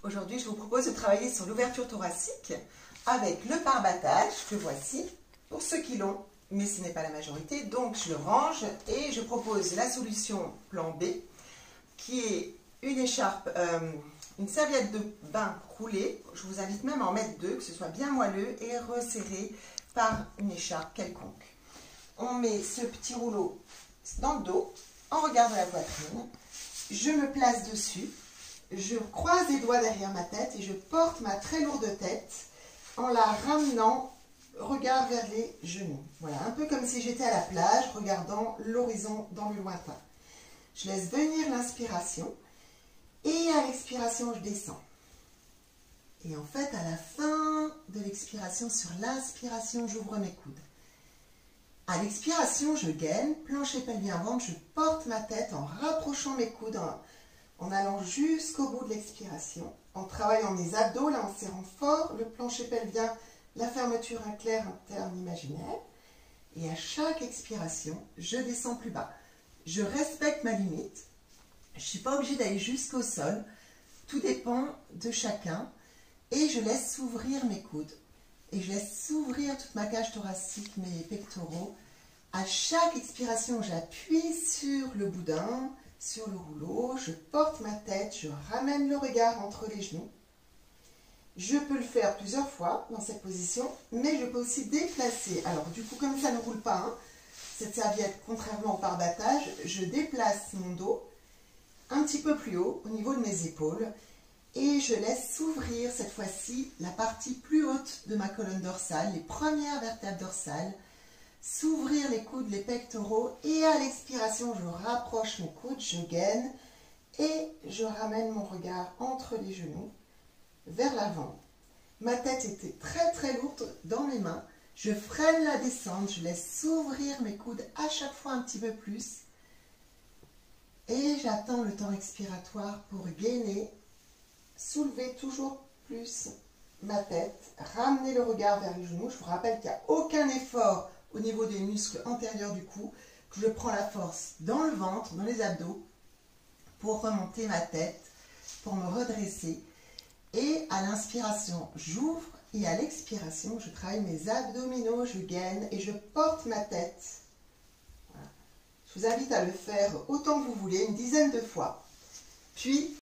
Aujourd'hui, je vous propose de travailler sur l'ouverture thoracique avec le pare-battage que voici, pour ceux qui l'ont, mais ce n'est pas la majorité. Donc, je le range et je propose la solution plan B, qui est une écharpe, une serviette de bain roulée. Je vous invite même à en mettre deux, que ce soit bien moelleux et resserré par une écharpe quelconque. On met ce petit rouleau dans le dos, en regard de la poitrine. Je me place dessus. Je croise les doigts derrière ma tête et je porte ma très lourde tête en la ramenant regard vers les genoux. Voilà, un peu comme si j'étais à la plage, regardant l'horizon dans le lointain. Je laisse venir l'inspiration et à l'expiration, je descends. Et en fait, à la fin de l'expiration, sur l'inspiration, j'ouvre mes coudes. À l'expiration, je gaine, plancher pelvien ventre, je porte ma tête en rapprochant mes coudes, en allant jusqu'au bout de l'expiration, en travaillant mes abdos, là en serrant fort le plancher pelvien, la fermeture éclair interne imaginaire. Et à chaque expiration, je descends plus bas. Je respecte ma limite. Je ne suis pas obligée d'aller jusqu'au sol. Tout dépend de chacun. Et je laisse s'ouvrir mes coudes. Et je laisse s'ouvrir toute ma cage thoracique, mes pectoraux. À chaque expiration, j'appuie sur le boudin, sur le rouleau, je porte ma tête, je ramène le regard entre les genoux. Je peux le faire plusieurs fois dans cette position, mais je peux aussi déplacer. Alors du coup, comme ça ne roule pas, cette serviette, contrairement au pare-battage, je déplace mon dos un petit peu plus haut, au niveau de mes épaules, et je laisse s'ouvrir cette fois-ci la partie plus haute de ma colonne dorsale, les premières vertèbres dorsales, s'ouvrir les coudes, les pectoraux, et à l'expiration, je rapproche mes coudes, je gaine et je ramène mon regard entre les genoux vers l'avant. Ma tête était très très lourde dans mes mains. Je freine la descente, je laisse s'ouvrir mes coudes à chaque fois un petit peu plus. Et j'attends le temps expiratoire pour gainer, soulever toujours plus ma tête, ramener le regard vers les genoux. Je vous rappelle qu'il n'y a aucun effort au niveau des muscles antérieurs du cou, que je prends la force dans le ventre, dans les abdos, pour remonter ma tête, pour me redresser. Et à l'inspiration, j'ouvre, et à l'expiration, je travaille mes abdominaux, je gaine et je porte ma tête. Voilà. Je vous invite à le faire autant que vous voulez, une dizaine de fois. Puis,